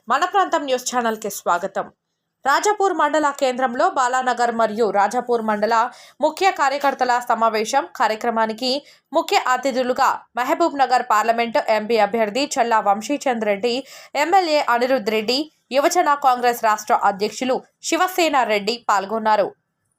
మన ప్రాంతం news channel కి స్వాగతం. రాజాపూర్ మండల కేంద్రంలో బాలానగర్ మరియు రాజాపూర్ మండల ముఖ్య కార్యకర్తల సమావేశం కార్యక్రమానికి ముఖ్య అతిథులుగా మహబూబ్ నగర్ పార్లమెంటు ఎంపీ అభ్యర్థి చల్లా వంశీచంద్ రెడ్డి, ఎమ్మెల్యే అనిరుద్ రెడ్డి, యువజన కాంగ్రెస్ రాష్ట్ర అధ్యక్షులు శివసేన రెడ్డి పాల్గొన్నారు.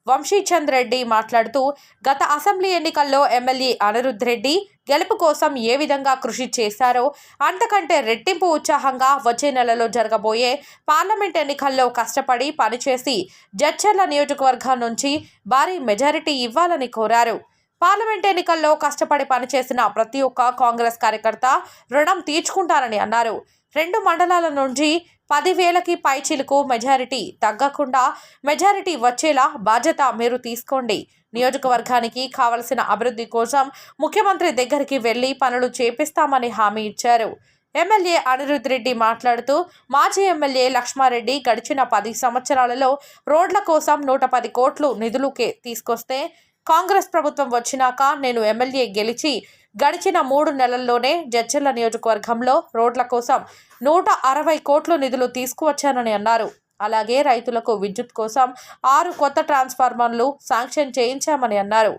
వంశీచంద్ రెడ్డి మాట్లాడుతూ, గత అసెంబ్లీ ఎన్నికల్లో ఎమ్మెల్యే అనిరుద్ రెడ్డి గెలుపు కోసం ఏ విధంగా కృషి చేశారో అంతకంటే రెట్టింపు ఉత్సాహంగా వచ్చే నెలలో జరగబోయే పార్లమెంట్ ఎన్నికల్లో కష్టపడి పనిచేసి జడ్చర్ల నియోజకవర్గం నుంచి భారీ మెజారిటీ ఇవ్వాలని కోరారు. పార్లమెంట్ ఎన్నికల్లో కష్టపడి పనిచేసిన ప్రతి ఒక్క కాంగ్రెస్ కార్యకర్త రుణం తీర్చుకుంటారని అన్నారు. 2 మండలాల నుంచి 10,000కి పైచిలుకు మెజారిటీ తగ్గకుండా మెజారిటీ వచ్చేలా బాధ్యత మీరు తీసుకోండి. నియోజకవర్గానికి కావలసిన అభివృద్ధి కోసం ముఖ్యమంత్రి దగ్గరికి వెళ్లి పనులు చేపిస్తామని హామీ ఇచ్చారు. ఎమ్మెల్యే అనిరుద్ రెడ్డి మాట్లాడుతూ, మాజీ ఎమ్మెల్యే లక్ష్మారెడ్డి గడిచిన 10 సంవత్సరాలలో రోడ్ల కోసం 110 కోట్లు నిధులు తీసుకొస్తే, కాంగ్రెస్ ప్రభుత్వం వచ్చినాక నేను ఎమ్మెల్యే గెలిచి గడిచిన 3 నెలల్లోనే జడ్చర్ల నియోజకవర్గంలో రోడ్ల కోసం 160 కోట్లు నిధులు తీసుకువచ్చానని అన్నారు. అలాగే రైతులకు విద్యుత్ కోసం 6 కొత్త ట్రాన్స్ఫార్మర్లు శాంక్షన్ చేయించామని అన్నారు.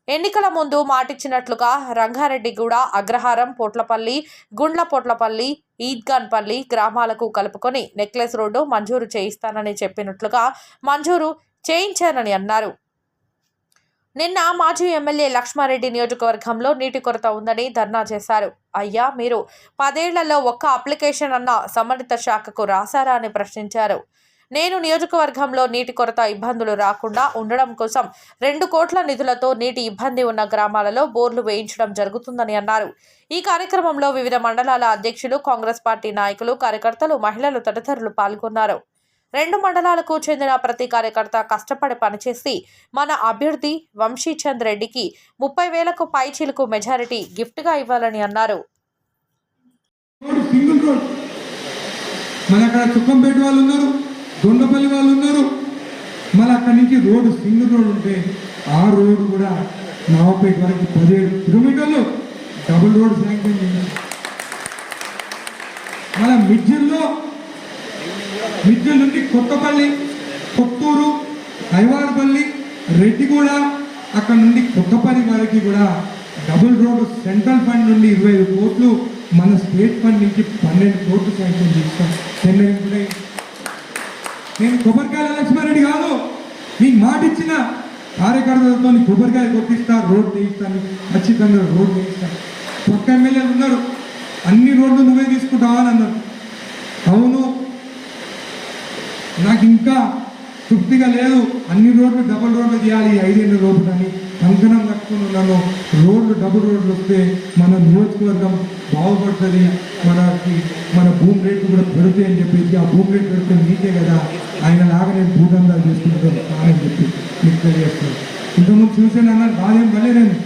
ఎన్నికల ముందు మాటిచ్చినట్లుగా రంగారెడ్డిగూడ, అగ్రహారం, పొట్లపల్లి, గుండ్ల పొట్లపల్లి, ఈద్గాన్పల్లి గ్రామాలకు కలుపుకొని నెక్లెస్ రోడ్డు మంజూరు చేయిస్తానని చెప్పినట్లుగా మంజూరు చేయించానని అన్నారు. నిన్న మాజీ ఎమ్మెల్యే లక్ష్మారెడ్డి నియోజకవర్గంలో నీటి కొరత ఉందని ధర్నా చేశారు. అయ్యా, మీరు 10 ఏళ్లలో ఒక్క అప్లికేషన్ అన్న సంబంధిత శాఖకు రాశారా అని ప్రశ్నించారు. నేను నియోజకవర్గంలో నీటి కొరత ఇబ్బందులు రాకుండా ఉండడం కోసం 2 కోట్ల నిధులతో నీటి ఇబ్బంది ఉన్న గ్రామాలలో బోర్లు వేయించడం జరుగుతుందని అన్నారు. ఈ కార్యక్రమంలో వివిధ మండలాల అధ్యక్షులు, కాంగ్రెస్ పార్టీ నాయకులు, కార్యకర్తలు, మహిళలు తదితరులు పాల్గొన్నారు. 2 మండలాలకు చెందిన ప్రతి కార్యకర్త కష్టపడి పనిచేసి మన అభ్యర్థి వంశీచంద్ రెడ్డికి 30,000కు పైచిలుకు మెజారిటీ గిఫ్ట్గా ఇవ్వాలని అన్నారు. మన అక్కడ చుక్కంపేట వాళ్ళు ఉన్నారు, దొండపల్లి వాళ్ళు ఉన్నారు. మళ్ళీ అక్కడి నుంచి రోడ్డు సింగిల్ రోడ్ ఉంటే ఆ రోడ్డు కూడా నవాపేట వరకు 17 కిలోమీటర్లు డబుల్ రోడ్ శాంక్షన్ చేయాలి. మళ్ళీ మిడ్జిల్ నుండి కొత్తపల్లి, కొత్తూరు, ఐవార్పల్లి, రెడ్డిగూడ, అక్కడ నుండి కొత్తపల్లి వరకు కూడా డబుల్ రోడ్డు సెంట్రల్ ఫండ్ నుండి 25 కోట్లు, మన స్టేట్ ఫండ్ నుంచి 12 కోట్లు శాంక్షన్ చేస్తాం. నేను కొబ్బరికాయల లక్ష్మారెడ్డి కాదు, నీకు మాట ఇచ్చిన కార్యకర్తలతో కొబ్బరికాయ కొట్టిస్తా, రోడ్ వేయిస్తాను, ఖచ్చితంగా రోడ్ వేయిస్తాను. పక్క ఎమ్మెల్యేలు ఉన్నారు, అన్ని రోడ్లు నువ్వే తీసుకుంటావా అని అన్నారు. అవును, నాకు ఇంకా తృప్తిగా లేదు, అన్ని రోడ్లు డబుల్ రోడ్లు చేయాలి, 5 ఏళ్ళ రోడ్లు అని కంకణం కట్టుకుని ఉన్నాను. రోడ్లు డబుల్ రోడ్లు వస్తే మన నియోజకవర్గం బాగుపడుతుంది, మన భూమి రేట్లు కూడా పెరుగుతాయి అని చెప్పేసి, ఆ భూమి రేటు పెడితే మీకే కదా, ఆయన లాగా నేను భూదందాలు చేసుకుంటాను అని చెప్పి మీకు తెలియజేస్తాను. ఇంతకుముందు చూసాను అన్నారు, బాధేం పడలేను,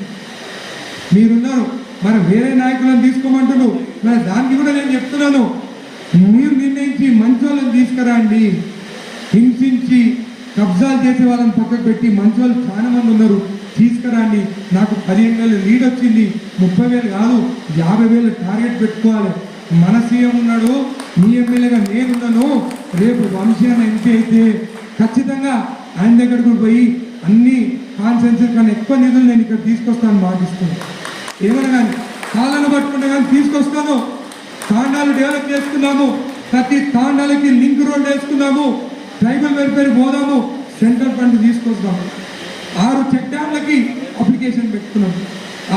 మీరున్నారు. మరి వేరే నాయకులను తీసుకోమంటున్నారు, మరి దానికి కూడా నేను చెప్తున్నాను, మీరు నిర్ణయించి మంచి వాళ్ళని తీసుకురండి. హింసించి కబ్జాలు చేసే వాళ్ళని పక్కకు పెట్టి మంచి వాళ్ళు చాలా మంది ఉన్నారు, తీసుకురండి. నాకు 15,000 లీడ్ వచ్చింది, 30,000 కాదు 50,000 టార్గెట్ పెట్టుకోవాలి. మన సీఎం ఉన్నాడు, మీ ఎమ్మెల్యేగా నేనున్నాను. రేపు వంశీ అన్న ఎంపీ అయితే ఖచ్చితంగా ఆయన దగ్గరకు పోయి అన్ని కాన్సెన్సర్ కన్నా ఎక్కువ నిధులు నేను ఇక్కడ తీసుకొస్తాను మాటిస్తున్నాను. ఏమైనా కానీ కాళ్ళను పట్టుకుంటే కానీ తీసుకొస్తాను. తాండాలు డెవలప్ చేసుకున్నాము, ప్రతి తాండాలకి లింక్ రోడ్ వేసుకున్నాము, ట్రైబల్ వెల్ఫేర్ పోదాము, సెంట్రల్ ఫండ్ తీసుకొస్తాము. 6 చెక్ డ్యామ్లకి అప్లికేషన్ పెట్టుకున్నాము.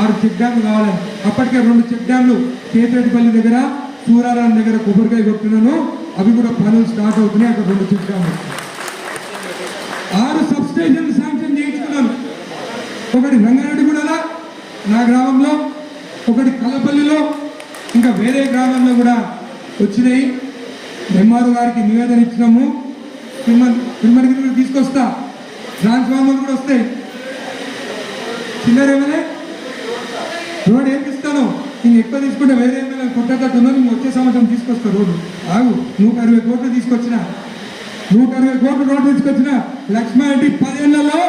6 చెక్ డ్యామ్లు కావాలని, అప్పటికే 2 చెక్ డ్యామ్లు కేతేటిపల్లి దగ్గర, సూరారాం దగ్గర కొబ్బరికాయ కొట్టున్నాను, అవి కూడా పనులు స్టార్ట్ అవుతున్నాయి. అక్కడ 2 చెక్ డ్యామ్లు, 6 సబ్ స్టేషన్లు శాంక్షన్ చేయించుకున్నాను. ఒకటి రంగారెడ్డిగూడలో నా గ్రామంలో, ఒకటి కల్లపల్లిలో, ఇంకా వేరే గ్రామంలో కూడా వచ్చినాయి. ఎంఆర్ఓ గారికి నివేదన ఇచ్చినాము, తిరుమలకి కూడా తీసుకొస్తా, ట్రాన్స్ఫార్మర్ కూడా వస్తాయి. చిల్లరేమనే రోడ్ వేపిస్తాను, నేను ఎక్కువ తీసుకుంటే వేరే ఏమైనా కొట్టేటట్టున్నాను, నేను వచ్చే సంవత్సరం తీసుకొస్తా రోడ్డు. ఆగు, 160 కోట్లు తీసుకొచ్చిన, 160 కోట్లు రోడ్డు తీసుకొచ్చిన. లక్ష్మారెడ్డి 10 ఏళ్లలో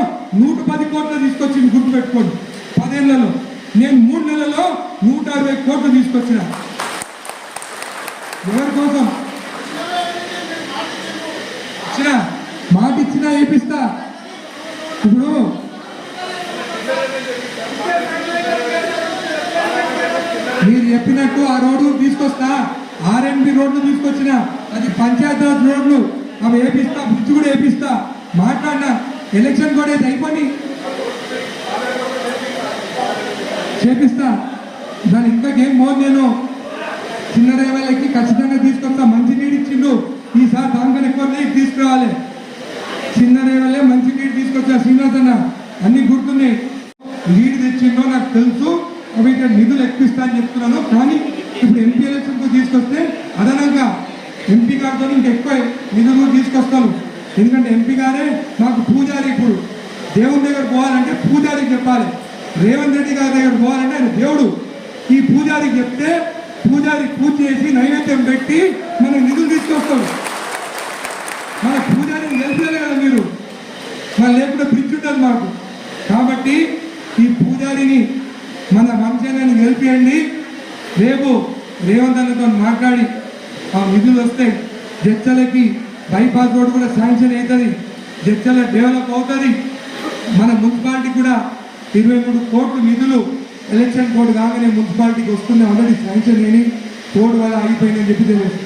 110 కోట్లు తీసుకొచ్చి గుర్తుపెట్టుకోండి. 10 ఏళ్లలో నేను 3 నెలల్లో 160 కోట్లు తీసుకొచ్చిన. ఎవరి కోసం? మాట ఇచ్చినా వేపిస్తా. ఇప్పుడు మీరు చెప్పినట్టు ఆ రోడ్డు తీసుకొస్తా, ఆర్ఎన్బి రోడ్లు తీసుకొచ్చిన, అది పంచాయతీరాజ్ రోడ్లు అవి వేపిస్తా, బ్రిడ్జ్ కూడా వేపిస్తా. మాట్లాడినా ఎలక్షన్ కూడా అయిపోయి చేపిస్తా. దాని ఇంతకేం మోదు. నేను చిన్న రేవలకి ఖచ్చితంగా తీసుకొస్తా. మంచి నీళ్ళు ఇచ్చిండు, ఈసారి దానికన్నా ఎక్కువ నీళ్ళు తీసుకురావాలి. చిన్న రేవలే మంచి నీళ్ళు తీసుకొచ్చా శ్రీనివాస్ అన్న, అన్ని గుర్తున్నాయి. లీడ్ తెచ్చిండో నాకు తెలుసు, అవి ఇక్కడ నిధులు ఎక్కిస్తా అని చెప్తున్నాను. కానీ ఇప్పుడు ఎంపీ ఎలక్షన్కు తీసుకొస్తే అదనంగా ఎంపీ గారితో ఇంకెక్కువ నిధులు తీసుకొస్తాను. ఎందుకంటే ఎంపీ గారే మాకు పూజారి. ఇప్పుడు దేవుని దగ్గర పోవాలంటే పూజారికి చెప్పాలి. రేవంత్ రెడ్డి గారి దగ్గర పోవాలంటే ఆయన దేవుడు. ఈ పూజారికి చెప్తే పూజారి పూజ చేసి నైవేద్యం పెట్టి మనకు నిధులు తీసుకొస్తాడు. మన పూజారిని తెలిపారు కదా మీరు, మన లేకుండా బ్రిడ్జ్ ఉంటుంది మాకు. కాబట్టి ఈ పూజారిని మన వంశాన్ని గెలిపియండి. రేపు రేవంత్ అన్నతో మాట్లాడి ఆ నిధులు వస్తాయి. జడ్చలకి బైపాస్ రోడ్ కూడా శాంక్షన్ అవుతుంది, జడ్చల డెవలప్ అవుతుంది. మన మున్సిపాలిటీ కూడా 23 కోట్ల నిధులు ఎలక్షన్ కోడ్ కాగానే మున్సిపాలిటీకి వస్తుంది. ఆల్రెడీ శాంక్షన్ అయిన కోడ్ వల్ల ఆగిపోయిందని చెప్పి తెలియదు.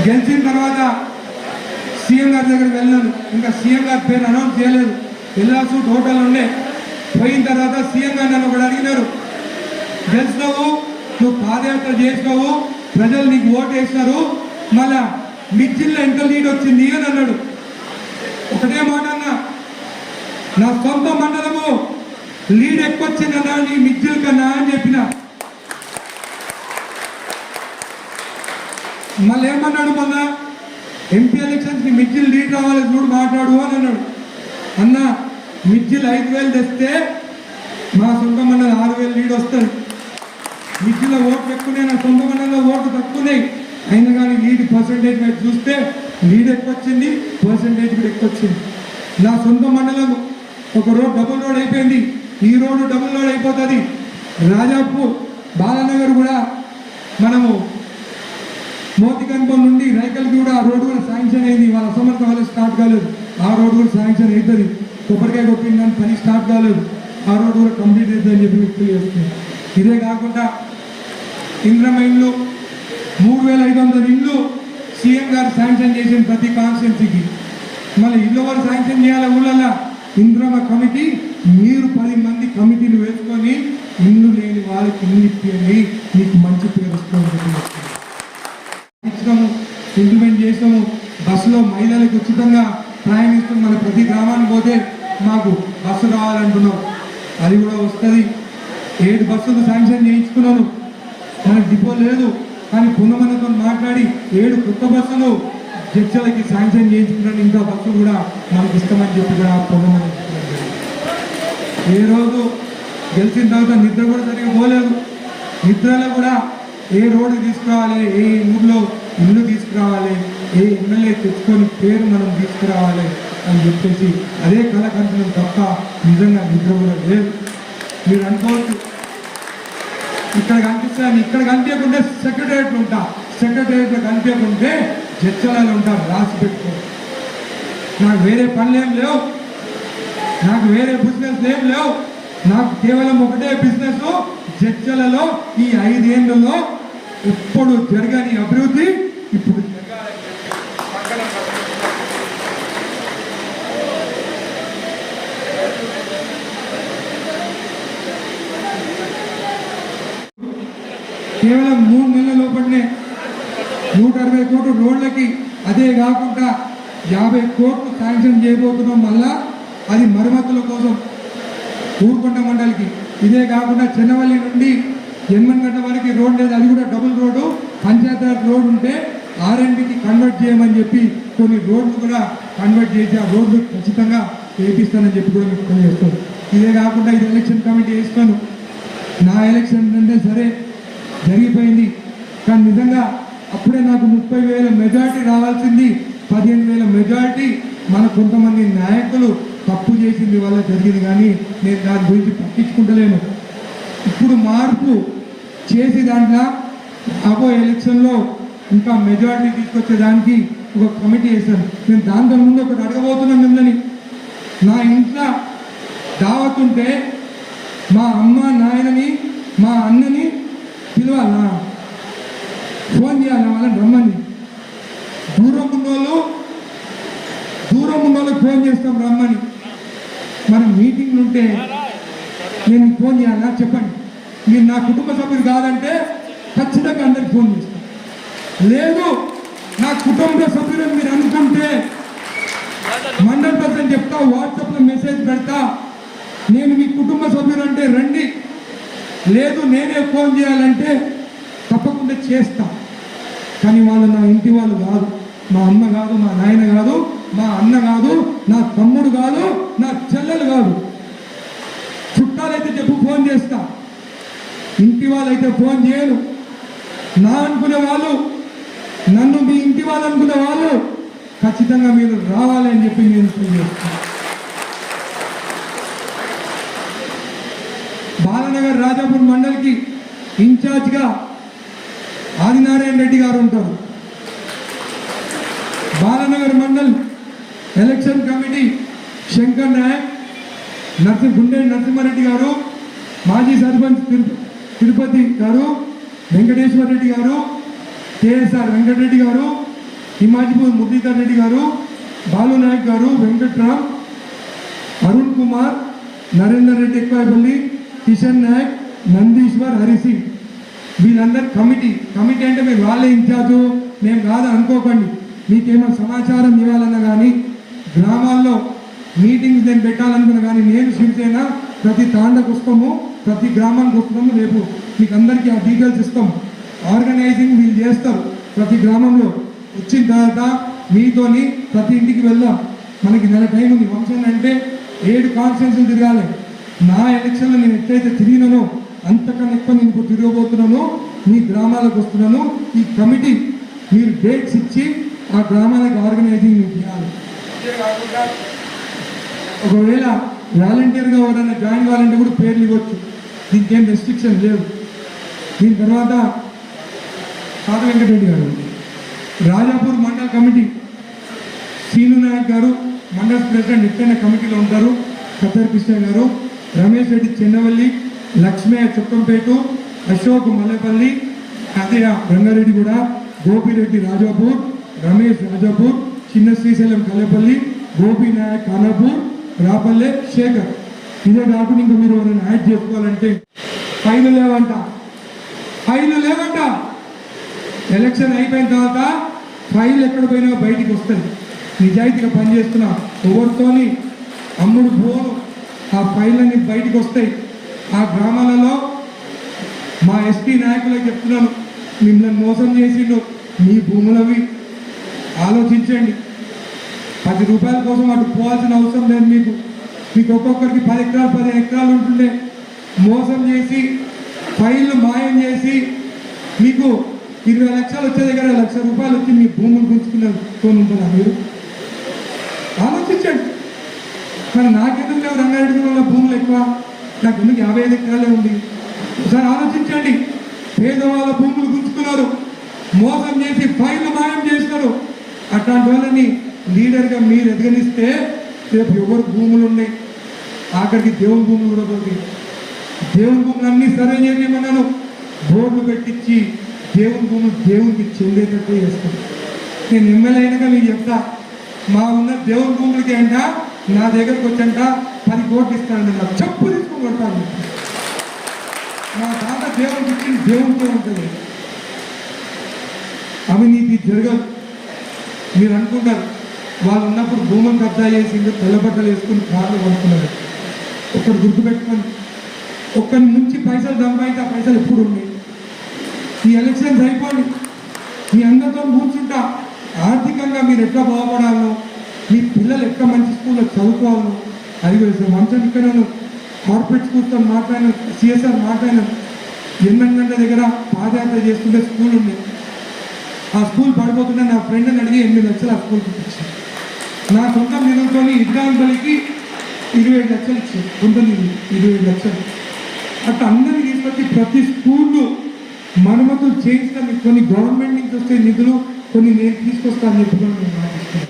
గెలిచిన తర్వాత సీఎం గారి దగ్గరికి వెళ్ళాను. ఇంకా సీఎం గారి పేరు అనౌన్స్ చేయలేదు. వెళ్ళాల్సి టోటల్ ఉండే. పోయిన తర్వాత సీఎం గారు నన్ను కూడా అడిగినారు, గెలిచినావు, నువ్వు పాదయాత్ర చేసినావు, ప్రజలు నీకు ఓటు వేసినారు, మళ్ళా మిర్జిల్లో ఎంత లీడ్ వచ్చింది అని అన్నాడు. ఒకటే మాట అన్నా, నా సొంత మండలము లీడ్ ఎక్కువ వచ్చిందన్నా నీ మిర్జిల్ కన్నా అని చెప్పిన. మళ్ళీ ఏమన్నాడు, మొన్న ఎంపీ ఎలక్షన్స్ ని మిర్జిల్ లీడ్ రావాలి చూడు మాట్లాడు అని అన్నాడు. అన్న మిర్జిల్ 5,000 తెస్తే మా సొంత మండలం 6,000 లీడ్ వస్తుంది. మిర్జిలో ఓట్లు ఎక్కువనే, నా సొంత మండలంలో ఓట్లు తక్కువన్నాయి. అయినా కానీ లీడ్ పర్సంటేజ్ మీద చూస్తే లీడ్ ఎక్కువ వచ్చింది, పర్సంటేజ్ కూడా ఎక్కువ వచ్చింది. నా సొంత మండలం ఒక రోడ్ డబుల్ రోడ్ అయిపోయింది, ఈ రోడ్డు డబుల్ రోడ్ అయిపోతుంది. రాజాపూర్ బాలానగర్ కూడా మనము మోతికన్పం నుండి రైకల్కి కూడా ఆ రోడ్డు కూడా శాంక్షన్ అయింది. వాళ్ళ అసమర్థ వల్ల స్టార్ట్ కాలేదు, ఆ రోడ్డు కూడా శాంక్షన్ అవుతుంది. కొబ్బరికాయ కొట్టిన దాని పని స్టార్ట్ కాలేదు, ఆ రోడ్డు కూడా కంప్లీట్ అవుతుంది అని చెప్పి మీకు తెలియజేస్తుంది. ఇదే కాకుండా ఇంద్రమ ఇండ్లు 3,500 ఇండ్లు సీఎం గారు శాంక్షన్ చేసిన ప్రతి కాన్స్టిట్యున్సీకి. మళ్ళీ ఇల్లు వారు శాంక్షన్ చేయాలి ఊళ్ళల్లో. ఇంద్రమ కమిటీ మీరు 10 మంది కమిటీలు వేసుకొని ఇల్లు లేని వాళ్ళకి ఇల్లు ఇప్పియండి, మీకు మంచి పేరు వస్తుంది. ఇచ్చినాము, ఇంప్లిమెంట్ చేసినాము. బస్సులో మహిళలకు ఉచితంగా ప్రయాణిస్తాం. మన ప్రతి గ్రామానికి పోతే మాకు బస్సు కావాలంటున్నాం, అది కూడా వస్తుంది. 7 బస్సులు శాంక్షన్ చేయించుకున్నాను. మనకు డిపో లేదు, కానీ పున్నమన్నతో మాట్లాడి 7 కొత్త బస్సులు జడ్చలకి శాంక్షన్ చేయించుకున్నాను. ఇంకా బస్సులు కూడా మనకి ఇస్తామని చెప్పి కూడా పున్నమన్న. ఏ రోజు గెలిచిన తర్వాత నిద్ర కూడా సరిగ్గా పోలేదు. నిద్రలో కూడా ఏ రోడ్డు తీసుకురావాలి, ఏ ఊర్లో ఇల్లు తీసుకురావాలి, ఏ ఎమ్మెల్యే తెచ్చుకొని పేరు మనం తీసుకురావాలి అని చెప్పేసి అదే కళ కంటున్నాం తప్ప నిజంగా నిద్ర కూడా లేదు. మీరు అనుకోవచ్చు ఇక్కడ కనిపిస్తాను, ఇక్కడ కనిపించకుంటే సెక్రటరియట్ ఉంటా, సెక్రటరియట్లో కనిపించకుంటే జడ్చలలో ఉంటారు. రాసి పెట్టుకో. నాకు వేరే పనులేం లేవు, నాకు వేరే బిజినెస్ ఏం లేవు. నాకు కేవలం ఒకటే బిజినెస్. జడ్చలలో ఈ 5 ఏళ్లలో ఎప్పుడు జరగని అభివృద్ధి ఇప్పుడు కేవలం 3 నెలల లోపలనే 160 కోట్లు రోడ్లకి, అదే కాకుండా 50 కోట్లు శాంక్షన్ చేయబోతున్నాం. మళ్ళా అది మరమ్మతుల కోసం ఊరుకొండ మండలికి. ఇదే కాకుండా చెన్నవల్లి నుండి ఎన్మన్గడ్డ వరకు రోడ్ లేదు, అది కూడా డబుల్ రోడ్డు. పంచాయతీరాజ్ రోడ్ ఉంటే ఆర్ఎన్బికి కన్వర్ట్ చేయమని చెప్పి కొన్ని రోడ్లు కూడా కన్వర్ట్ చేసి ఆ రోడ్లు ఖచ్చితంగా వేపిస్తానని చెప్పి కూడా మీకు తెలియజేస్తాను. ఇదే కాకుండా ఇది ఎలక్షన్ కమిటీ వేస్తాను. నా ఎలక్షన్ అంటే సరే జరిగిపోయింది, కానీ నిజంగా అప్పుడే నాకు 30,000 మెజార్టీ రావాల్సింది 15,000 మెజార్టీ మన కొంతమంది నాయకులు తప్పు చేసింది వల్ల జరిగింది. కానీ నేను దాని గురించి పట్టించుకుంటలేను. ఇప్పుడు మార్పు చేసి దాంట్లో రాబోయే ఎలక్షన్లో ఇంకా మెజారిటీ తీసుకొచ్చేదానికి ఒక కమిటీ వేశాను. నేను దాంతో ముందు ఒకటి అడగబోతున్నాను మిమ్మల్ని. నా ఇంట్లో దావత్ ఉంటే మా అమ్మ నాయనని మా అన్నని పిలవాలా, ఫోన్ చేయాలి వాళ్ళని రమ్మని. దూరం ఉన్నోళ్ళకి ఫోన్ చేస్తాం రమ్మని. మన మీటింగ్లు ఉంటే నేను ఫోన్ చేయాలా చెప్పండి. మీరు నా కుటుంబ సభ్యులు కాదంటే ఖచ్చితంగా అందరికి ఫోన్ చేస్తాను. లేదు నా కుటుంబ సభ్యులను మీరు అనుకుంటే 100% చెప్తా, వాట్సాప్లో మెసేజ్ పెడతా, నేను మీ కుటుంబ సభ్యులు అంటే రండి. లేదు నేనే ఫోన్ చేయాలంటే తప్పకుండా చేస్తా. కానీ వాళ్ళు నా ఇంటి వాళ్ళు కాదు, మా అమ్మ కాదు, మా నాయన కాదు, మా అన్న కాదు, నా తమ్ముడు కాదు, నా చెల్లెలు కాదు. చుట్టాలైతే చెప్పు ఫోన్ చేస్తా, ఇంటి వాళ్ళైతే ఫోన్ చేయను. నా అనుకునే వాళ్ళు, నన్ను మీ ఇంటి వాళ్ళు అనుకునే వాళ్ళు ఖచ్చితంగా మీరు రావాలి అని చెప్పి నేను ఫోన్ చేస్తాను. బాలనగర్ రాజాపూర్ మండలికి ఇన్ఛార్జ్గా ఆదినారాయణ రెడ్డి గారు ఉంటారు. బాలనగర్ మండల్ ఎలక్షన్ కమిటీ శంకర్ నాయక్, గుండె నరసింహారెడ్డి గారు, మాజీ సర్పంచ్ తిరుపతి గారు, వెంకటేశ్వర రెడ్డి గారు, కేఎస్ఆర్ వెంకటరెడ్డి గారు, హిమాజీపూర్ మురళీధర్ రెడ్డి గారు, బాలు నాయక్ గారు, వెంకట్రామ్, అరుణ్ కుమార్, నరేందర్ రెడ్డి ఎక్కువపల్లి, కిషన్ నాయక్, నందీశ్వర్, హరిసింగ్, వీళ్ళందరూ కమిటీ అంటే మీరు వాళ్ళే ఇన్ఛార్జు మేము కాదు అనుకోకండి. మీకేమైనా సమాచారం ఇవ్వాలన్నా కానీ, గ్రామాల్లో మీటింగ్స్ నేను పెట్టాలనుకున్నా కానీ, నేను శివసేన ప్రతి తాండకు వస్తాము, ప్రతి గ్రామానికి వస్తున్నాము. రేపు మీకు అందరికీ ఆ డీటెయిల్స్ ఇస్తాము. ఆర్గనైజింగ్ వీళ్ళు చేస్తారు. ప్రతి గ్రామంలో వచ్చిన తర్వాత మీతోని ప్రతి ఇంటికి వెళ్దాం. మనకి నెల టైం ఉంది. ఫంక్షన్ అంటే 7 కాన్స్టిట్యూన్సీలు తిరగాలి. నా ఎలక్షన్లో నేను ఎట్లయితే తిరిగినానో అంతకన్నా ఎక్కువ నేను ఇప్పుడు తిరగబోతున్నాను. మీ గ్రామాలకు వస్తున్నాను. ఈ కమిటీ మీరు డేట్స్ ఇచ్చి ఆ గ్రామాలకు ఆర్గనైజింగ్ మీరు చేయాలి. ఒకవేళ వాలంటీర్గా ఎవరైనా జాయిన్ కావాలంటే కూడా పేర్లు ఇవ్వచ్చు. దీనికి ఏం రెస్ట్రిక్షన్ లేదు. దీని తర్వాత సాద వెంకటరెడ్డి గారు, రాజాపూర్ మండల్ కమిటీ సీను నాయక్ గారు, మండల్ ప్రెసిడెంట్ ఎక్కడైనా కమిటీలో ఉంటారు. కత్తర్ కృష్ణ గారు, రమేష్ రెడ్డి చెన్నవల్లి, లక్ష్మయ్య చుక్కంపేట, అశోక్ మల్లెపల్లి, అదయ రంగారెడ్డి కూడా, గోపిరెడ్డి రాజాపూర్, రమేష్ రాజాపూర్, చిన్న శ్రీశైలం కల్లెపల్లి, గోపి నాయక్ ఖానాపూర్, రాపల్లె, శేఖర్. ఇదే కాకుండా ఇంకా మీరు ఎవరైనా యాడ్ చేసుకోవాలంటే ఫైలు లేవంట. ఎలక్షన్ అయిపోయిన తర్వాత ఫైల్ ఎక్కడ పోయినా బయటికి వస్తుంది. నిజాయితీగా పనిచేస్తున్నా ఎవరితోని అమ్ముడు పోను. ఆ ఫైళ్ళన్నీ బయటికి వస్తాయి. ఆ గ్రామాలలో మా ఎస్టీ నాయకులకు చెప్తున్నాను, మిమ్మల్ని మోసం చేసిండు. మీ భూములవి ఆలోచించండి. 10 రూపాయల కోసం అటు పోవాల్సిన అవసరం లేదు. మీకు ఒక్కొక్కరికి 10 ఎకరాలు 15 ఎకరాలు ఉంటుండే. మోసం చేసి ఫైళ్ళు మాయం చేసి మీకు 20 లక్షలు వచ్చే దగ్గర 1 లక్ష రూపాయలు వచ్చి మీ భూములు గుంజుకున్నతో ఉంటుందా? మీరు ఆలోచించండి. మరి నాకెందుకు లేవు రంగారెడ్డి వల్ల భూములు ఎక్కువ? నాకు ఎందుకు 55 ఎకరాలే ఉంది? ఒకసారి ఆలోచించండి. పేదవాళ్ళ భూములు గుంజుకున్నారు, మోసం చేసి ఫైళ్ళు మాయం చేసినారు. అట్లాంటి వాళ్ళని లీడర్గా మీరు ఎదగనిస్తే రేపు ఎవరు భూములు ఉన్నాయి, ఆఖరికి దేవుని భూములు కూడా పోతాయి. దేవుని భూములు అన్నీ సర్వే చేయమన్నాను. బోర్డులు పెట్టించి దేవుని భూములు దేవునికి చెందేటట్టు చేస్తాను. నేను ఎమ్మెల్యే అయినాక మీకు చెప్తా, మా ఉన్న దేవుని భూములకి అంట నా దగ్గరకు వచ్చంట 10 కోట్లు ఇస్తానండి. నా చెప్పు తీసుకుని మా తాత దేవునికి ఇచ్చింది దేవునితో ఉంటుంది. అవినీతి జరగదు. మీరు అనుకుంటారు వాళ్ళు ఉన్నప్పుడు భూమిని కబ్జా చేసింది, తెల్లబట్టలు వేసుకుని కార్లు కొనుక్కున్నారు. ఒక్కరు గుర్తుపెట్టుకొని ఒక్కరి నుంచి పైసలు సంపాదించి ఆ పైసలు ఎప్పుడు ఉన్నాయి. ఈ ఎలక్షన్స్ అయిపోండి, మీ అందరితో కూర్చుంటా ఆర్థికంగా మీరు ఎట్లా బాగుపడాలో, మీ పిల్లలు ఎట్లా మంచి స్కూల్లో చదువుకోవాలో అది మంచి. ఇక్కడ నేను కార్పొరేట్ స్కూల్తో మాట్లాడిన, సిఎస్ఆర్ మాట్లాడిన, 8 గంటల దగ్గర పాదయాత్ర చేస్తుంటే స్కూల్ ఉంది. ఆ స్కూల్ పడిపోతుంటే నా ఫ్రెండ్ని అడిగి 8 లక్షలు ఆ స్కూల్కి ఇచ్చాను. నా సొంత నిధులతో ఇద్దాంబలికి 27 లక్షలు ఇచ్చాను. సొంత నిధులు 27 లక్షలు. అట్లా అందరినీ తీసుకొచ్చి ప్రతి స్కూళ్ళు మరమ్మతులు చేయించడానికి కొన్ని గవర్నమెంట్ నుంచి వస్తే నిధులు కొన్ని నేను తీసుకొస్తాను చెప్పుకొని నేను మాటిస్తున్నాను.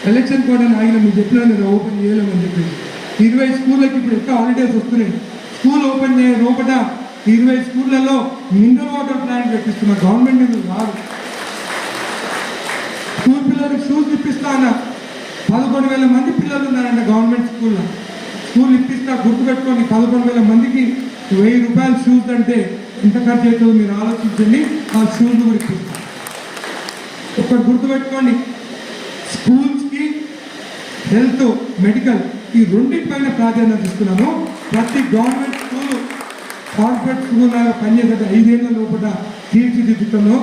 ఎలక్షన్ కూడా ఆగిన మీరు చెప్పినా నేను ఓపెన్ చేయలేమని చెప్పేసి 20 స్కూళ్ళకి ఇప్పుడు ఎక్కువ హాలిడేస్ వస్తున్నాయి. స్కూల్ ఓపెన్ చేయ లోపల 20 స్కూళ్ళలో మినరల్ వాటర్ ప్లాంట్ పెట్టిస్తున్నా. గవర్నమెంట్ నిధులు రాదు. స్కూల్ పిల్లలకు షూస్ ఇప్పిస్తా అన్న 11,000 మంది పిల్లలు ఉన్నారంట గవర్నమెంట్ స్కూల్లో. స్కూల్ ఇప్పిస్తా గుర్తుపెట్టుకోండి. 11,000 మందికి 1000 రూపాయలు షూస్ అంటే ఎంత ఖర్చు అవుతుందో మీరు ఆలోచించండి. ఆ షూస్ కూడా ఇప్పిస్తా. ఒకటి గుర్తుపెట్టుకోండి, స్కూల్స్కి హెల్త్ మెడికల్ ఈ రెండింటిపైన ప్రాధాన్యత ఇస్తున్నాము. ప్రతి గవర్నమెంట్ స్కూల్ కార్పొరేట్ స్కూల్ లాగా పనిచేసే 5 ఏళ్ల లోపల తీర్చిదిద్దుతాము.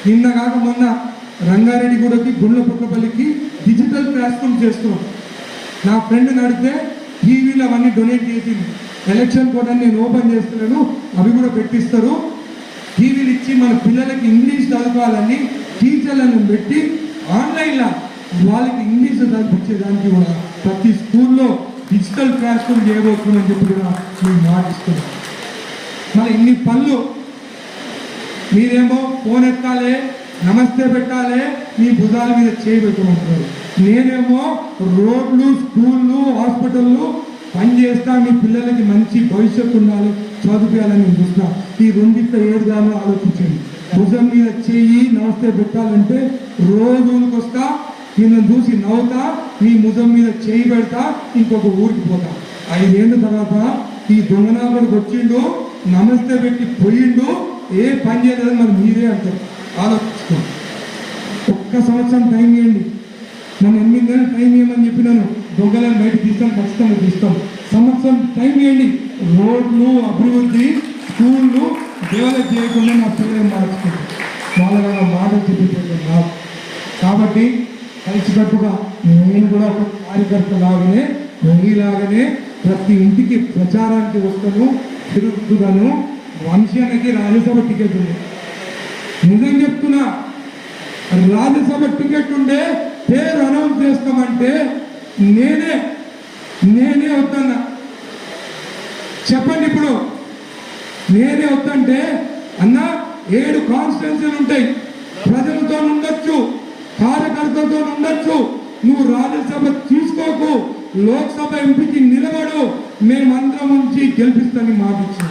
నిన్న కాక మొన్న రంగారెడ్డిగూడకి గుండ్లపుట్లపల్లికి డిజిటల్ క్లాస్ రూమ్ చేస్తున్నాం. నా ఫ్రెండ్ నడితే టీవీలు అవన్నీ డొనేట్ చేసింది. ఎలక్షన్ కూడా నేను ఓపెన్ చేస్తున్నాను, అవి కూడా పెట్టిస్తారు. టీవీలు ఇచ్చి మన పిల్లలకి ఇంగ్లీష్ చదువుకోవాలని టీచర్లను పెట్టి ఆన్లైన్లో వాళ్ళకి ఇంగ్లీష్ చదివించేదానికి కూడా ప్రతి స్కూల్లో డిజిటల్ క్లాస్ రూమ్ చేయబోతుందని చెప్పి కూడా మేము మాటిస్తున్నాం. మరి ఇన్ని పనులు మీరేమో ఫోన్ ఎత్తాలే, నమస్తే పెట్టాలి, మీ భుజాల మీద చేయబెట్టమంటున్నారు. నేనేమో రోడ్లు, స్కూళ్ళు, హాస్పిటళ్ళు పని చేస్తా, మీ పిల్లలకి మంచి భవిష్యత్తు ఉండాలి, చదువుకోవాలని నేను చూస్తున్నా. ఈ రెండిట్లో ఏది కావాలో ఆలోచించండి. భుజం మీద చేయి నమస్తే పెట్టాలంటే రోజులకు వస్తా, నిన్ను చూసి నవ్వుతా, నీ భుజం మీద చేయి పెడతా, ఇంకొక ఊరికి పోతా. 5 ఏళ్ళ తర్వాత ఈ దొంగనాథుడికి వచ్చిండు, నమస్తే పెట్టి పోయిండు, ఏ పని చేయలేదని మరి మీరే అంటారు. ఆలోచించుకోండి. ఒక్క సంవత్సరం టైం ఇవ్వండి. మనం 8 నెలలు టైం ఇవ్వమని చెప్పినాను. దొంగలను బయటకు తీస్తాం, ఖచ్చితంగా తీస్తాం. సంవత్సరం టైం ఇవ్వండి. రోడ్లు అభివృద్ధి, స్కూళ్ళు డెవలప్ చేయకుండా నా పిల్లలు మార్చుకుంటాం. వాళ్ళ మాట చెప్పిపోతున్నాం. కాబట్టి కలిసికట్టుగా నేను కూడా ఒక కార్యకర్త లాగానే, మీలాగానే ప్రతి ఇంటికి ప్రచారానికి వస్తాను, తిరుగుతున్నాను. వంశానికి రాజ్యసభ టికెట్ ఉంది. నిజం చెప్తున్నా, రాజ్యసభ టికెట్ ఉండే పేరు అనౌన్స్ చేస్తామంటే నేనే వద్దన్నా. చెప్పండి ఇప్పుడు, నేనే వద్దంటే అన్నా 7 కాన్స్టిట్యున్సీలు ఉంటాయి. ప్రజలతో ఉండొచ్చు, కార్యకర్తలతో ఉండొచ్చు. నువ్వు రాజ్యసభ తీసుకోకు, లోక్సభ ఎంపీకి నిలబడు, మేమందరం ఉంచి గెలిపిస్తానని మాటిచ్చు.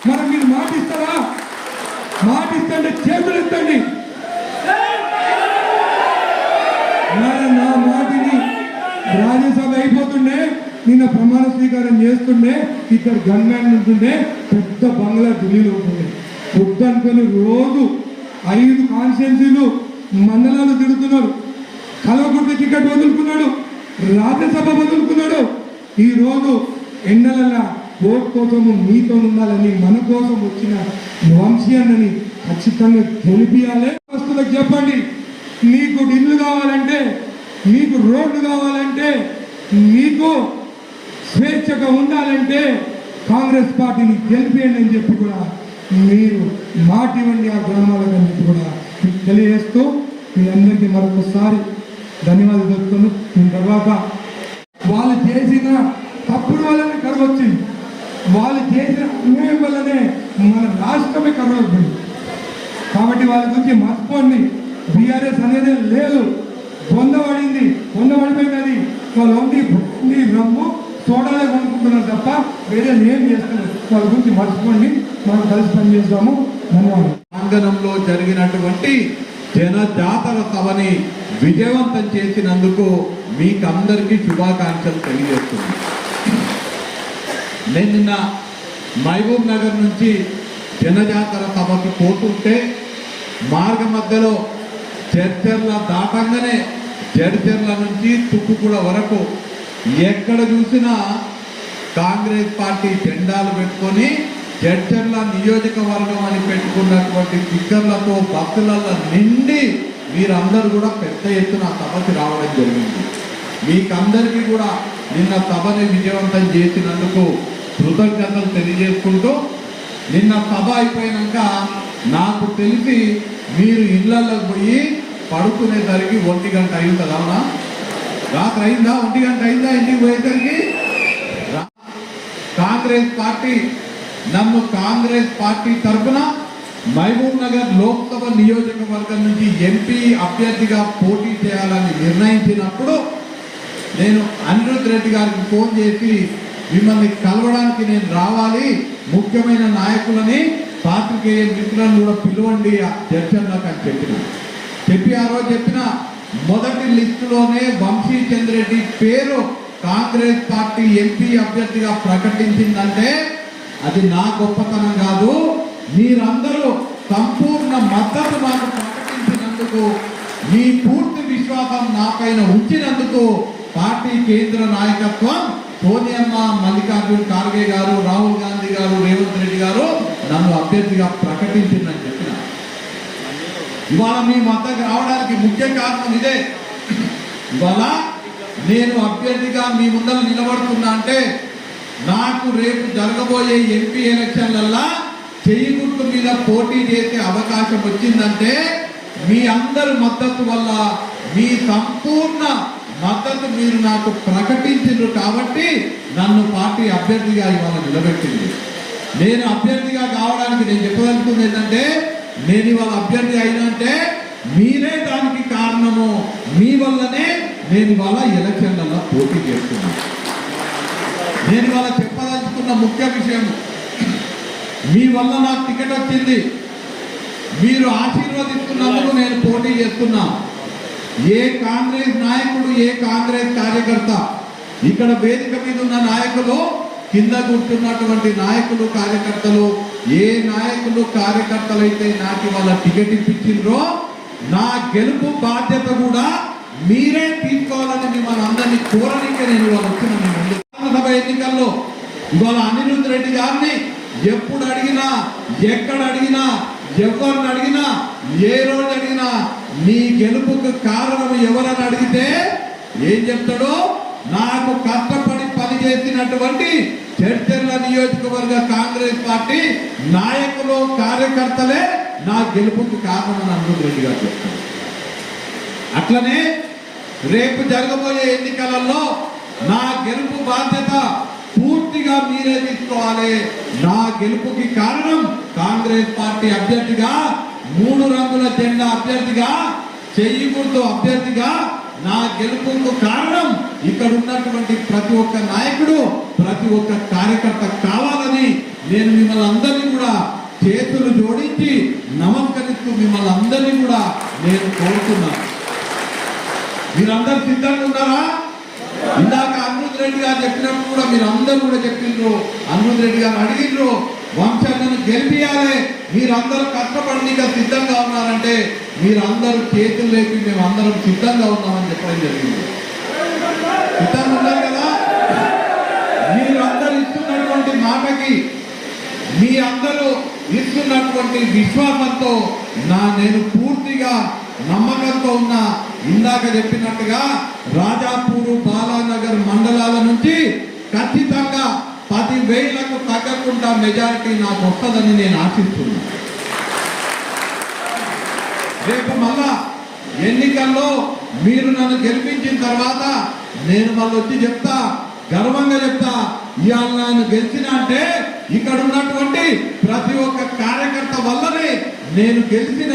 మరి మీరు మాటిస్తారా? మాటిస్తంటే చేతులు ఎత్తండి. మరి నా మాటిని రాజ్యసభ అయిపోతుండే, నిన్న ప్రమాణ స్వీకారం చేస్తుండే, 2 గన్మ్యాన్లు ఉంటుండే, పెద్ద బంగ్లా ఢిల్లీలో ఉంటుండే. వద్దనుకొని రోజు 5 కాన్స్టిట్యున్సీలు మండలాలు తిరుగుతున్నారు. కల్వకుర్తి టికెట్ వదులుకున్నాడు, రాజ్యసభ వదులుకున్నాడు. ఈరోజు ఎండలల్లా ఓట్ కోసము మీతో ఉండాలని మన కోసం వచ్చిన వంశీయాన్ని ఖచ్చితంగా గెలిపియాలి. వస్తువులకు చెప్పండి, మీకు ఇల్లు కావాలంటే, మీకు రోడ్డు కావాలంటే, మీకు స్వేచ్ఛగా ఉండాలంటే కాంగ్రెస్ పార్టీని గెలిపియండి అని చెప్పి కూడా మీరు మాట ఇవ్వండి ఆ గ్రామాలకు అని చెప్పి కూడా మీకు తెలియజేస్తూ మీ అందరికీ మరొకసారి ధన్యవాదాలు చెప్తున్నాను. దీని తర్వాత వాళ్ళు చేసిన తప్పుడు వల్లనే కరువు వచ్చింది. వాళ్ళు చేసిన అన్యాయం వల్లనే మన రాష్ట్రమే కరువు పోయింది. కాబట్టి వాళ్ళ గురించి మర్చిపోండి. బీఆర్ఎస్ అనేది లేదు, పొందబడింది, పొందబడిపోయినది. వాళ్ళు ఓన్లీ రమ్ము చూడాలే కొనుక్కుంటున్నారు తప్ప వేరే ఏం చేస్తున్నారు. వాళ్ళ గురించి మర్చిపోండి. మనం కలిసి పనిచేస్తాము. ధన్యవాదాలు. ప్రాంగణంలో జరిగినటువంటి జనజాతర సభని విజయవంతం చేసినందుకు మీకందరికీ శుభాకాంక్షలు తెలియజేస్తున్నాను. నేను నిన్న మహబూబ్ నగర్ నుంచి జనజాతర సభకి పోతుంటే మార్గ మధ్యలో జడ్చర్ల దాటంగానే జడ్చర్ల నుంచి తుక్కుగూడ వరకు ఎక్కడ చూసినా కాంగ్రెస్ పార్టీ జెండాలు పెట్టుకొని జడ్చర్ల నియోజకవర్గం అని పెట్టుకున్నటువంటి స్టిక్కర్లతో బస్సులలో నిండి మీరందరూ కూడా పెద్ద ఎత్తున సభకి రావడం జరిగింది. మీకందరికీ కూడా నిన్న సభని విజయవంతం చేసినందుకు కృతజ్ఞతలు తెలియజేసుకుంటూ, నిన్న సభ అయిపోయినాక నాకు తెలిసి మీరు ఇళ్లలోకి పోయి పడుకునేసరికి 1 గంట అయింది. అవునా? రాత్రి అయిందా? 1 గంట అయిందా ఇంటికి పోయేసరికి? కాంగ్రెస్ పార్టీ నన్ను కాంగ్రెస్ పార్టీ తరఫున మహబూబ్ నగర్ లోక్సభ నియోజకవర్గం నుంచి ఎంపీ అభ్యర్థిగా పోటీ చేయాలని నిర్ణయించినప్పుడు నేను అనిరుద్ రెడ్డి గారికి ఫోన్ చేసి మిమ్మల్ని కలవడానికి నేను రావాలి, ముఖ్యమైన నాయకులని పాత్రికేయ మిత్రులను కూడా పిలవండి చర్చల్లోకి అని చెప్పి ఆ రోజు చెప్పిన మొదటి లిస్టులోనే వంశీ చంద్రెడ్డి పేరు కాంగ్రెస్ పార్టీ ఎంపీ అభ్యర్థిగా ప్రకటించిందంటే అది నా గొప్పతనం కాదు, మీరందరూ సంపూర్ణ మద్దతు మాకు ప్రకటించినందుకు, మీ పూర్తి విశ్వాసం నాపైన ఉంచినందుకు పార్టీ కేంద్ర నాయకత్వం సోనియమ్మ, మల్లికార్జున్ ఖార్గే గారు, రాహుల్ గాంధీ గారు, రేవంత్ రెడ్డి గారు నన్ను అభ్యర్థిగా ప్రకటించిందని చెప్పిన. ఇవాళ మీ మద్దతు రావడానికి ముఖ్య కారణం ఇదే. ఇవాళ నేను అభ్యర్థిగా మీ ముందర నిలబడుతున్నా అంటే నాకు రేపు జరగబోయే ఎంపీ ఎలక్షన్లల్లా చెయ్యి గుర్తు మీద పోటీ చేసే అవకాశం వచ్చిందంటే మీ అందరి మద్దతు వల్ల, మీ సంపూర్ణ మద్దతు మీరు నాకు ప్రకటించారు కాబట్టి నన్ను పార్టీ అభ్యర్థిగా ఇవాళ నిలబెట్టింది. నేను అభ్యర్థిగా కావడానికి నేను చెప్పదలుచుకుంది ఏంటంటే, నేను ఇవాళ అభ్యర్థి అయినంటే మీరే దానికి కారణము, మీ వల్లనే నేను ఇవాళ ఎలక్షన్లలో పోటీ చేస్తున్నాను. నేను ఇవాళ చెప్పదలుచుకున్న ముఖ్య విషయం, మీ వల్ల నాకు టికెట్ వచ్చింది, మీరు ఆశీర్వదిస్తున్నందుకు నేను పోటీ చేస్తున్నా. ఏ కాంగ్రెస్ నాయకుడు, ఏ కాంగ్రెస్ కార్యకర్త, ఇక్కడ వేదిక మీద ఉన్న నాయకులు, కింద కూర్చున్నటువంటి నాయకులు, కార్యకర్తలు, ఏ నాయకులు కార్యకర్తలు అయితే నాకు ఇవాళ టికెట్ ఇప్పించిండ్రో నా గెలుపు బాధ్యత కూడా మీరే తీసుకోవాలని మిమ్మల్ని అందరినీ కోరనికే నేను ఇవాళ వచ్చిన మీ ముందు. సభ ఎన్నికల్లో ఇవాళ అనిరుద్ రెడ్డి గారిని ఎప్పుడు అడిగినా, ఎక్కడ అడిగినా, ఎవరిని అడిగినా, ఏ రోజు అడిగినా నీ గెలుపుకు కారణం ఎవరని అడిగితే ఏం చెప్తాడో, నాకు కష్టపడి పనిచేసినటువంటి చర్చల నియోజకవర్గ కాంగ్రెస్ పార్టీ నాయకులు, కార్యకర్తలే నా గెలుపుకు కారణం అనిరుద్ రెడ్డి గారు చెప్తారు. అట్లనే రేపు జరగబోయే ఎన్నికలలో నా గెలుపు బాధ్యత పూర్తిగా మీరే తీసుకోవాలి. నా గెలుపుకి కారణం కాంగ్రెస్ పార్టీ అభ్యర్థిగా, 3 రంగుల జెండా అభ్యర్థిగా, చెయ్యి గుర్తు అభ్యర్థిగా నా గెలుపుకు కారణం ఇక్కడ ఉన్నటువంటి ప్రతి ఒక్క నాయకుడు, ప్రతి ఒక్క కార్యకర్త కావాలని నేను మిమ్మల్ని అందరినీ కూడా చేతులు జోడించి నమస్కరిస్తూ మిమ్మల్ని అందరినీ కూడా నేను కోరుతున్నాను. మీరందరూ సిద్ధంగా ఉన్నారా? ఇందాక అనిరుద్ రెడ్డి గారు చెప్పినప్పుడు కూడా మీరు అందరూ కూడా చెప్పిండ్రు, అనిరుద్ రెడ్డి గారు అడిగిండ్రు, వంశాన్ని గెలిపియాలి, మీరందరూ కష్టపడిగా సిద్ధంగా ఉన్నారంటే మీరందరూ చేతులు లేపి మేము అందరం సిద్ధంగా ఉన్నామని చెప్పడం జరిగింది. సిద్ధంగా ఉన్నారు కదా? మీరందరూ ఇస్తున్నటువంటి మాటకి, మీ అందరూ ఇస్తున్నటువంటి విశ్వాసంతో నేను పూర్తిగా నమ్మకంతో ఉన్నా. ఇందాక చెప్పినట్టుగా రాజాపూర్, బాలానగర్ మండలాల నుంచి ఖచ్చితంగా 10,000కు తగ్గకుండా మెజారిటీ నాకు వస్తుందని నేను ఆశిస్తున్నాను. రేపు మళ్ళా ఎన్నికల్లో మీరు నన్ను గెలిపించిన తర్వాత నేను మళ్ళీ వచ్చి చెప్తా, గర్వంగా చెప్తా, ఇవాళ నన్ను గెలిచిన అంటే ఇక్కడ ఉన్నటువంటి ప్రతి ఒక్క కార్యకర్త వల్లనే నేను గెలిచిన.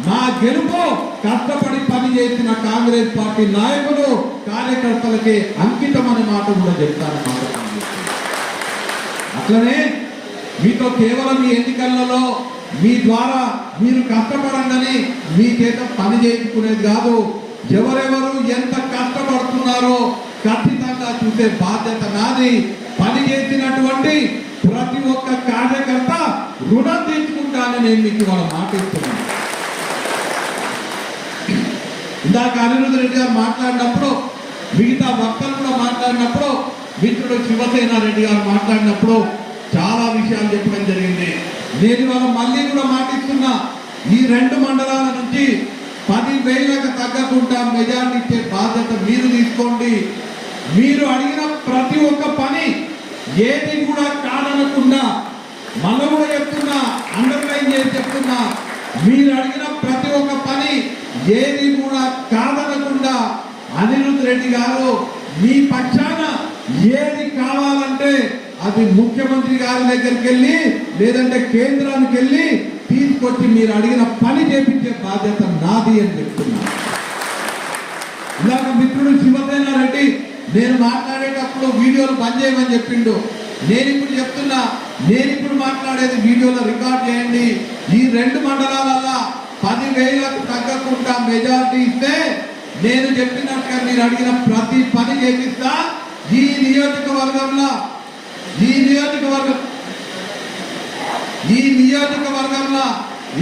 నా గెలుపు కష్టపడి పనిచేసిన కాంగ్రెస్ పార్టీ నాయకులు, కార్యకర్తలకి అంకితం అనే మాట కూడా చెప్తాను. అట్లనే మీతో కేవలం ఈ ఎన్నికలలో మీ ద్వారా మీరు కష్టపడండి, మీ చేత పని చేయించుకునేది కాదు. ఎవరెవరు ఎంత కష్టపడుతున్నారో ఖచ్చితంగా చూసే బాధ్యత నాది. పని చేసినటువంటి ప్రతి ఒక్క కార్యకర్త రుణం తీర్చుకుంటానని నేను మీకు ఇవాళ మాట ఇస్తున్నాను. ఇందాక అనిరుద్ రెడ్డి గారు మాట్లాడినప్పుడు, మిగతా వక్తలు కూడా మాట్లాడినప్పుడు, మిత్రుడు శివసేన రెడ్డి గారు మాట్లాడినప్పుడు చాలా విషయాలు చెప్పడం జరిగింది. నేను ఇవాళ మళ్ళీ కూడా మాటిస్తున్నా, ఈ 2 మండలాల నుంచి 10,000కు తగ్గకుండా మెజార్టీ ఇచ్చే బాధ్యత మీరు తీసుకోండి. మీరు అడిగిన ప్రతి ఒక్క పని ఏది కూడా కాదనకుండా, మళ్ళీ కూడా చెప్తున్నా, అండర్లైన్ చేసి చెప్తున్నా, మీరు అడిగిన ప్రతి ఒక్క పని ఏది కూడా కాదనకుండా అనిరుద్ రెడ్డి గారు మీ పక్షాన ఏది కావాలంటే అది ముఖ్యమంత్రి గారి దగ్గరికి వెళ్ళి, లేదంటే కేంద్రానికి వెళ్ళి తీసుకొచ్చి మీరు అడిగిన పని చేపించే బాధ్యత నాది అని చెప్తున్నాను. ఇలాగ మిత్రుడు శివసేన రెడ్డి నేను మాట్లాడేటప్పుడు వీడియోలు బంద్ చేయమని చెప్పిండు. నేను ఇప్పుడు చెప్తున్నా, నేను ఇప్పుడు మాట్లాడేది వీడియోలో రికార్డ్ చేయండి. ఈ 2 మండలాలల్లో 10,000కు తగ్గకుండా మెజారిటీ ఇస్తే నేను చెప్పినట్టుగా మీరు అడిగిన ప్రతి పని చేపిస్తా. ఈ నియోజకవర్గంలో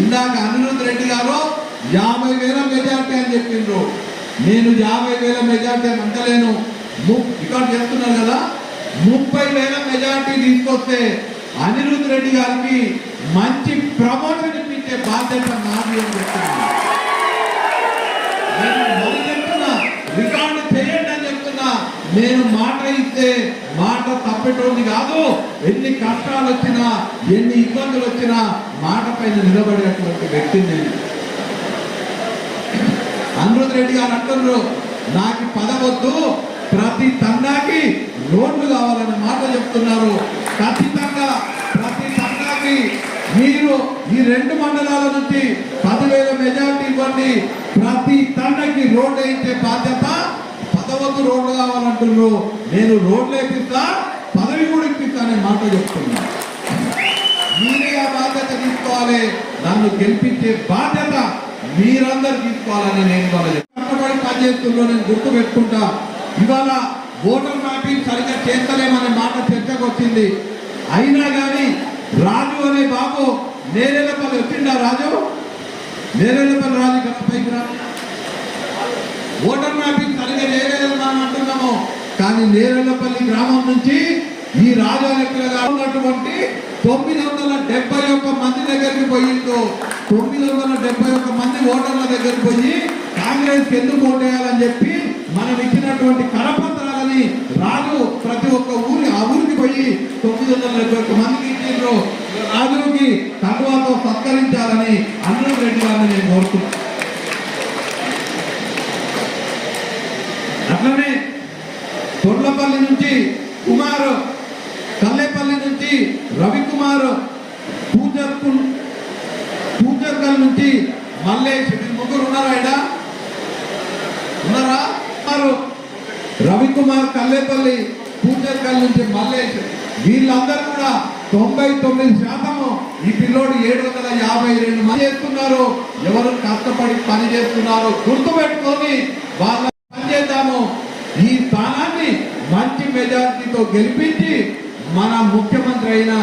ఇందాక అనిరుద్ రెడ్డి గారు 50,000 మెజారిటీ అని చెప్పిండ్రు. నేను 50,000 మెజారిటీ అని అంటలేను. రికార్డ్ చేస్తున్నారు కదా, 30,000 మెజారిటీ తీసుకొస్తే అనిరుద్ రెడ్డి గారికి మంచి ప్రమోషన్ ఇప్పించే బాధ్యత నాది అని చెప్తున్నా. నేను మరి చెప్తున్నా, రికార్డు చేయండి అని చెప్తున్నా. నేను మాట ఇస్తే మాట తప్పేటోంది కాదు. ఎన్ని కష్టాలు వచ్చినా, ఎన్ని ఇబ్బందులు వచ్చినా మాట పైన నిలబడేటువంటి వ్యక్తిని నేను. అనిరుద్ రెడ్డి గారు అంటున్నారు, నాకు పదవద్దు, ప్రతి తండాకి రోడ్లు కావాలనే మాట చెప్తున్నారు. ఖచ్చితంగా ప్రతి తండాకి మీరు ఈ 2 మండలాల నుంచి 10,000 మెజారిటీ ఇవ్వండి. ప్రతి తండకి రోడ్లు వేయించే బాధ్యత, పదవద్దు రోడ్లు కావాలంటున్నారు. నేను రోడ్లు వేపిస్తా, పదవి కూడా ఇప్పిస్తా అనే మాట చెప్తున్నా. మీరే ఆ బాధ్యత తీసుకోవాలి. నన్ను గెలిపించే బాధ్యత మీరందరూ తీసుకోవాలని నేను కష్టపడి పనిచేస్తున్నా. నేను గుర్తు పెట్టుకుంటా. ఇవాళ ఓటర్ మ్యాపింగ్ సరిగ్గా చేస్తలేమనే మాట చర్చకు వచ్చింది. అయినా కానీ రాజు అనే బాబు నేరేళ్లపల్లి వచ్చిండా? నేరేళ్లపల్లి రాజు పైకి రా. ఓటర్ మ్యాపింగ్ సరిగ్గా చేయలేదు మనం అంటున్నాము, కానీ నేరేళ్లపల్లి గ్రామం నుంచి ఈ రాజు అనే పిల్లగా ఉన్నటువంటి 971 మంది దగ్గరికి పోయిందో. 971 మంది ఓటర్ల దగ్గరికి పోయి కాంగ్రెస్ ఎందుకు ఓటేయాలని చెప్పి మనం ఇచ్చినటువంటి కరపత్రాలని రాజు ప్రతి ఒక్క ఆ ఊరికి పోయి 971 మందికి ఇచ్చిండ్రు. రాజుకి తక్కువతో సత్కరించాలని అనిరుద్ రెడ్డి గారిని నేను కోరుతున్నాను. అట్లనే తొడ్లపల్లి నుంచి కుమార్, కల్లేపల్లి నుంచి రవికుమార్, పూజర్కల్ నుంచి మల్లేష్, ముగ్గురు ఉన్నారా? ఉన్నారా? రవికుమార్, కల్లేపల్లి, పూజర్కల్ నుంచి మల్లేష్, వీళ్ళందరూ కూడా 99% ఈ పిల్లోడు 752 మంది చేస్తున్నారు. ఎవరు కష్టపడి పని చేస్తున్నారు గుర్తుపెట్టుకొని వాళ్ళ పని చేద్దాము. ఈ స్థానాన్ని మంచి మెజారిటీతో గెలిపించి మన ముఖ్యమంత్రి అయిన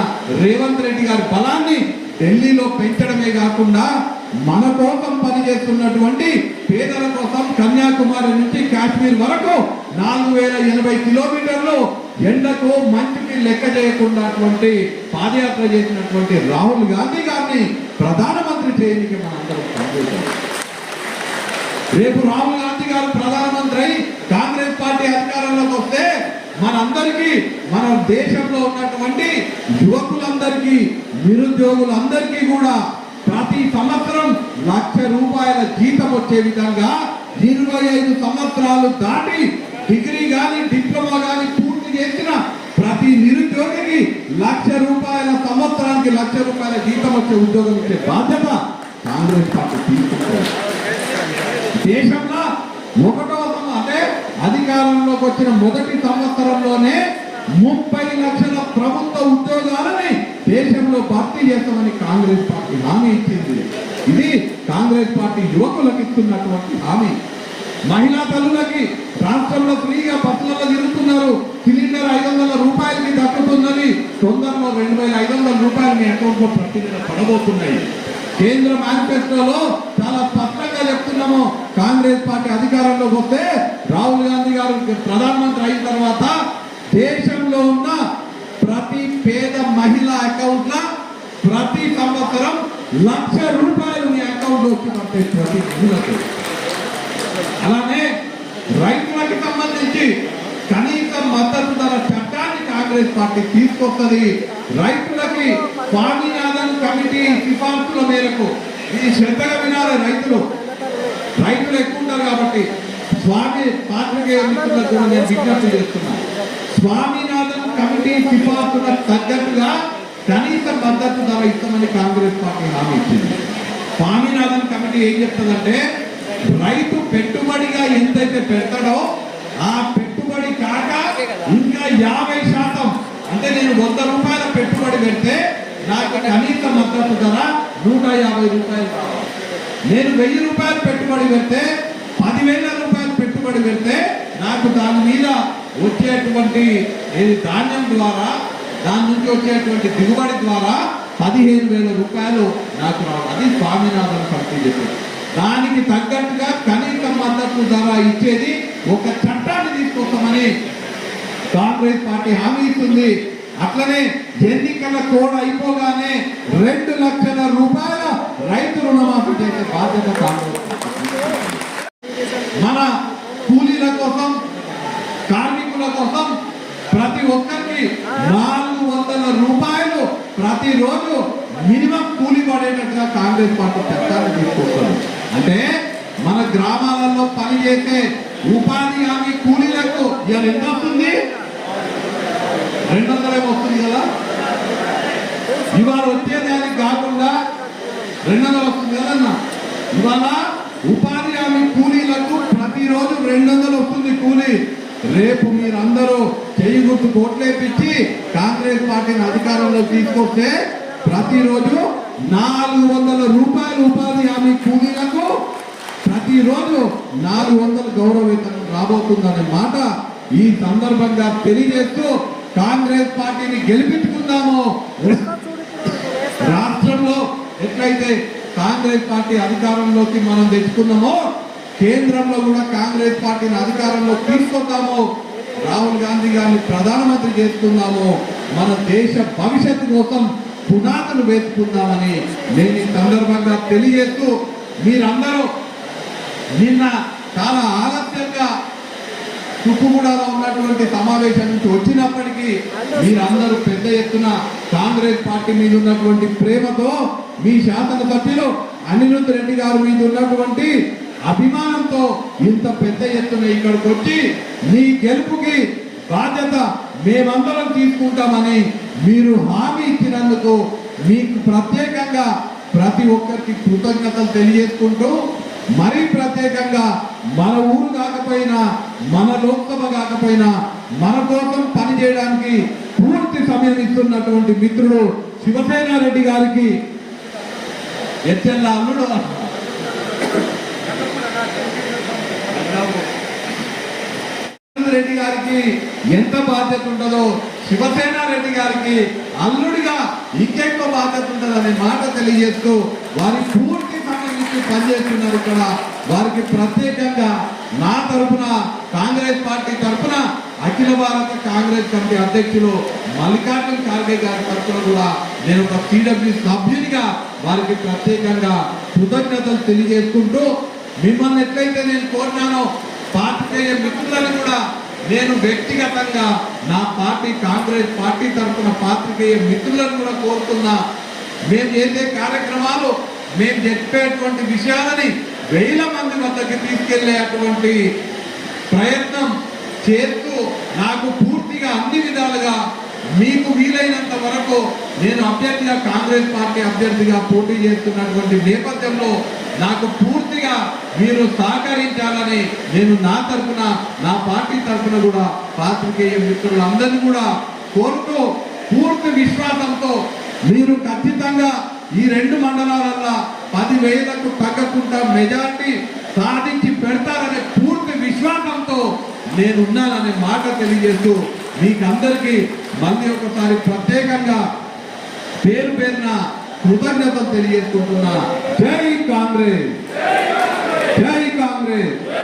రేవంత్ రెడ్డి గారి బలాన్ని ఢిల్లీలో పెంచడమే కాకుండా మన కోసం పనిచేస్తున్నటువంటి పేదల కోసం కన్యాకుమారి నుంచి కాశ్మీర్ వరకు 4080 కిలోమీటర్లు ఎండకు మంచుకి లెక్క చేయకుండా పాదయాత్ర చేసినటువంటి రాహుల్ గాంధీ గారిని ప్రధానమంత్రి చేయడానికి మనందరం పనిచేస్తాం. రేపు రాహుల్ గాంధీ గారు ప్రధానమంత్రి కాంగ్రెస్ పార్టీ అధికారంలోకి వస్తే మనందరికీ, మన దేశంలో ఉన్నటువంటి యువకులందరికీ, నిరుద్యోగులందరికీ కూడా ప్రతి సంవత్సరం ₹1,00,000 జీతం వచ్చే విధంగా 25 సంవత్సరాలు దాటి డిగ్రీ కానీ డిప్లొమా కానీ పూర్తి చేసిన ప్రతి నిరుద్యోగికి ₹1,00,000 సంవత్సరానికి ₹1,00,000 జీతం వచ్చే ఉద్యోగం ఇచ్చే బాధ్యత కాంగ్రెస్ పార్టీ తీసుకుంటుంది. దేశంలో 1వ అంటే అధికారంలోకి వచ్చిన మొదటి సంవత్సరంలోనే 30 లక్షల ప్రభుత్వ ఉద్యోగాలని దేశంలో భర్తీ చేస్తామని కాంగ్రెస్ పార్టీ హామీ ఇచ్చింది. ఇది కాంగ్రెస్ పార్టీ యువకులకు ఇస్తున్నటువంటి హామీ. మహిళా తల్లులకి రాష్ట్రంలో ఫ్రీగా బస్సులలో తిరుగుతున్నారు. సిలిండర్ ₹500 దక్కుతున్నది. తొందరలో ₹2,500 మీ అకౌంట్ లో ప్రతి నెల పడబోతున్నాయి. కేంద్ర మేనిఫెస్టోలో చాలా స్పష్టంగా చెప్తున్నాము, కాంగ్రెస్ పార్టీ అధికారంలోకి వస్తే రాహుల్ గాంధీ గారు ప్రధానమంత్రి అయిన తర్వాత దేశంలో ఉన్న ప్రతి పేద మహిళ అకౌంట్ల ప్రతి సంవత్సరం ₹1,00,000 మీ అకౌంట్ లో వచ్చినట్టే ప్రతి మహిళకు. అలానే రైతులకు సంబంధించి కనీస మద్దతు ధర చట్టాన్ని కాంగ్రెస్ పార్టీ తీసుకొస్తుంది. రైతులకి స్వామినాథన్ కమిటీ సిఫార్సుల మేరకు, ఇది శ్రద్ధగా వినాలి, రైతులు ఎక్కువ ఉంటారు కాబట్టి స్వామి పాత్రికేయులకు కూడా నేను విజ్ఞప్తి చేస్తున్నాను. స్వామినాథన్ కమిటీ సిఫార్సులకు తగ్గట్టుగా కనీస మద్దతు ధర ఇస్తామని కాంగ్రెస్ పార్టీ హామీ ఇచ్చింది. స్వామినాథన్ కమిటీ ఏం చెప్తుందంటే రైతు పెట్టుబడిగా ఎంతైతే పెడతాడో ఆ పెట్టుబడి కాక ఇంకా 50%, అంటే నేను 100 రూపాయల పెట్టుబడి పెడితే నాకు కనీస మద్దతు ధర 150 రూపాయలు కావాలి. నేను 1000 రూపాయలు పెట్టుబడి పెడితే 10,000 రూపాయలు పెట్టుబడి పెడితే నాకు దాని మీద వచ్చేటువంటి ధాన్యం ద్వారా దాని నుంచి వచ్చేటువంటి దిగుబడి ద్వారా 15,000 రూపాయలు నాకు రావాలి. అది స్వామినాథన్ కమిటీ చెప్పింది. దానికి తగ్గట్టుగా కనీస మద్దతు ధర ఇచ్చేది ఒక చట్టాన్ని తీసుకొస్తామని కాంగ్రెస్ పార్టీ హామీ ఇస్తుంది. అట్లనే ఎన్నికల కోడ్ అయిపోగానే 2 లక్షల రూపాయల రైతు రుణమాఫీ చేసే బాధ్యత కాంగ్రెస్ పార్టీ. మన కూలీల కోసం, కార్మికుల కోసం ప్రతి ఒక్కరికి 400 రూపాయలు ప్రతిరోజు మినిమం కూలీ పడేటట్టుగా కాంగ్రెస్ పార్టీ చట్టాన్ని తీసుకొస్తుంది. అంటే మన గ్రామాలలో పనిచేసే ఉపాధి హామీ కూలీలకు ఇవాళ ఎంత వస్తుంది? 200 వస్తుంది కదా. ఇవాళ వచ్చేదానికి కాకుండా 200 వస్తుంది కదన్నా. ఇవాళ ఉపాధి హామీ కూలీలకు ప్రతిరోజు 200 వస్తుంది కూలీ. రేపు మీరందరూ చెయ్యి గుర్తు కోట్లేపించి కాంగ్రెస్ పార్టీని అధికారంలో తీసుకొస్తే ప్రతిరోజు 400 రూపాయలు ఉపాధి హామీ కూలీలకు ప్రతిరోజు 400 గౌరవ వేతనం రాబోతుందనే మాట ఈ సందర్భంగా తెలియజేస్తూ కాంగ్రెస్ పార్టీని గెలిపించుకుందామో. రాష్ట్రంలో ఎట్లయితే కాంగ్రెస్ పార్టీ అధికారంలోకి మనం తెచ్చుకున్నామో కేంద్రంలో కూడా కాంగ్రెస్ పార్టీని అధికారంలో తీసుకొద్దాము. రాహుల్ గాంధీ గారిని ప్రధానమంత్రి చేసుకుందాము. మన దేశ భవిష్యత్తు కోసం పునాదులు వేసుకుందామని నేను ఈ సందర్భంగా తెలియజేస్తూ మీరందరూ నిన్న చాలా ఆలస్యంగా తుక్కుగూడలో ఉన్నటువంటి సమావేశం నుంచి వచ్చినప్పటికీ మీరందరూ పెద్ద ఎత్తున కాంగ్రెస్ పార్టీ మీద ఉన్నటువంటి ప్రేమతో మీ శాసనసభ్యులు అనిరుద్ రెడ్డి గారి మీద ఉన్నటువంటి అభిమానంతో ఇంత పెద్ద ఎత్తున ఇక్కడికి వచ్చి మీ గెలుపుకి బాధ్యత మేమందరం తీసుకుంటామని మీరు హామీ ఇచ్చినందుకు మీకు ప్రత్యేకంగా ప్రతి ఒక్కరికి కృతజ్ఞతలు తెలియజేసుకుంటూ మరీ ప్రత్యేకంగా మన ఊరు కాకపోయినా మన లోక్సభ కాకపోయినా మన కోసం పనిచేయడానికి పూర్తి సమయం ఇస్తున్నటువంటి మిత్రుడు శివసేనారెడ్డి గారికి ఎచ్చెల్ల అల్లుడు రెడ్డి గారికి ఎంత బాధ్యత ఉంటుందో శివసేనారెడ్డి గారికి అల్లుడిగా ఇంకెక్కువ బాధ్యత ఉంటుందనే మాట తెలియజేస్తూ వారి పూర్తి సమయం ఇచ్చి పనిచేస్తున్నారు. ఇక్కడ వారికి ప్రత్యేకంగా నా తరఫున కాంగ్రెస్ పార్టీ తరఫున అఖిల భారత కాంగ్రెస్ కమిటీ అధ్యక్షులు మల్లికార్జున ఖార్గే గారి తరఫున కూడా నేను ఒక సిడబ్ల్యూ సభ్యునిగా వారికి ప్రత్యేకంగా కృతజ్ఞతలు తెలియజేసుకుంటూ మిమ్మల్ని ఎట్లయితే నేను కోరినానో పార్టీ మిత్రులను కూడా నేను వ్యక్తిగతంగా నా పార్టీ కాంగ్రెస్ పార్టీ తరఫున పాత్రికేయ మిత్రులను కూడా కోరుతున్నా. మేము చేసే కార్యక్రమాలు, మేము చెప్పేటువంటి విషయాలని 1000 మంది వద్దకు తీసుకెళ్లేటువంటి ప్రయత్నం చేస్తూ నాకు పూర్తిగా అన్ని విధాలుగా మీకు వీలైనంత వరకు నేను అభ్యర్థిగా కాంగ్రెస్ పార్టీ అభ్యర్థిగా పోటీ చేస్తున్నటువంటి నేపథ్యంలో నాకు పూర్తిగా మీరు సహకరించాలని నేను నా తరఫున నా పార్టీ తరఫున కూడా పాత్రికేయ మిత్రులందరినీ కూడా కోరుతూ పూర్తి విశ్వాసంతో మీరు ఖచ్చితంగా ఈ 2 మండలాలలో 10,000కు తగ్గకుండా మెజార్టీ సాధించి పెడతారనే పూర్తి విశ్వాసంతో నేనున్నాననే మాట తెలియజేస్తూ మీకందరికీ మళ్ళీ ఒకసారి ప్రత్యేకంగా పేరు పేరున కృతజ్ఞతలు తెలియజేసుకుంటున్నా. జై కాంగ్రెస్, జై కాంగ్రెస్.